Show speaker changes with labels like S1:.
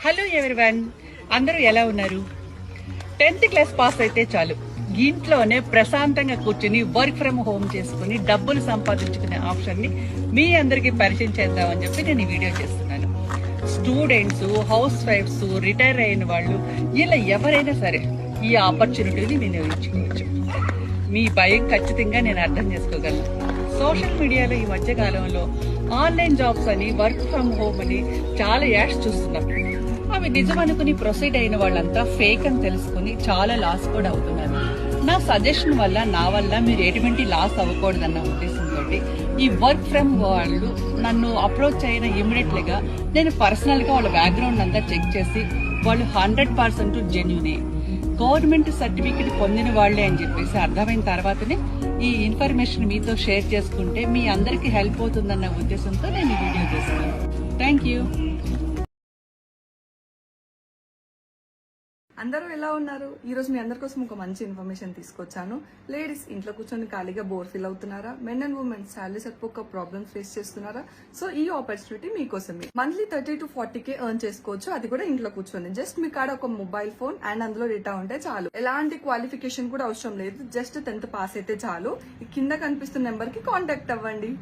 S1: Hello everyone, అందరూ ఎలా ఉన్నారు? 10th క్లాస్ పాస్ అయితే చాలు, ఇంట్లోనే ప్రశాంతంగా కూర్చుని వర్క్ ఫ్రమ్ హోమ్ చేసుకుని డబ్బులు సంపాదించుకునే ఆప్షన్ని మీ అందరికీ పరిచయం చేద్దామని చెప్పి నేను ఈ వీడియో చేస్తున్నాను. స్టూడెంట్స్, హౌస్ వైఫ్స్, రిటైర్ అయిన వాళ్ళు, ఇలా ఎవరైనా సరే ఈ ఆపర్చునిటీని వినియోగించుకోవచ్చు. మీ భయం ఖచ్చితంగా నేను అర్థం చేసుకోగలను. సోషల్ మీడియాలో ఈ మధ్య కాలంలో ఆన్లైన్ జాబ్స్ అని, వర్క్ ఫ్రమ్ హోమ్ అని చాలా యాడ్స్ చూస్తున్నాం. అవి నిజమనుకుని ప్రొసీడ్ అయిన వాళ్ళంతా ఫేక్ అని తెలుసుకుని చాలా లాస్ కూడా అవుతున్నారు. నా సజెషన్ వల్ల, నా వల్ల మీరు ఎటువంటి లాస్ అవ్వకూడదన్న ఉద్దేశంతో ఈ వర్క్ ఫ్రమ్ వాళ్ళు నన్ను అప్రోచ్ అయిన ఇమ్మీడియట్లీగా నేను పర్సనల్గా వాళ్ళ బ్యాక్గ్రౌండ్ అంతా చెక్ చేసి వాళ్ళు 100% జెన్యూనే, గవర్నమెంట్ సర్టిఫికెట్ పొందిన వాళ్లే అని చెప్పేసి అర్థమైన తర్వాతనే ఈ ఇన్ఫర్మేషన్ మీతో షేర్ చేసుకుంటే మీ అందరికీ హెల్ప్ అవుతుందన్న ఉద్దేశంతో నేను ఈ వీడియో చేస్తున్నాను. Thank you.
S2: అందరూ ఎలా ఉన్నారు? ఈ రోజు మీ అందరి కోసం ఒక మంచి ఇన్ఫర్మేషన్ తీసుకొచ్చాను. లేడీస్ ఇంట్లో కూర్చొని ఖాళీగా బోర్ ఫీల్ అవుతున్నారా? మెన్ అండ్ ఉమెన్ శాలరీ సరిపోక ప్రాబ్లమ్స్ ఫేస్ చేస్తున్నారా? సో ఈ ఆపర్చునిటీ మీకోసమే. మంత్లీ 30 to 40K ఎర్న్ చేసుకోవచ్చు, అది కూడా ఇంట్లో కూర్చొని. జస్ట్ మీ కాడ ఒక మొబైల్ ఫోన్ అండ్ అందులో డేటా ఉంటే చాలు. ఎలాంటి క్వాలిఫికేషన్ కూడా అవసరం లేదు, జస్ట్ 10th పాస్ అయితే చాలు. కింద కనిపిస్తున్న నెంబర్ కి కాంటాక్ట్ అవ్వండి.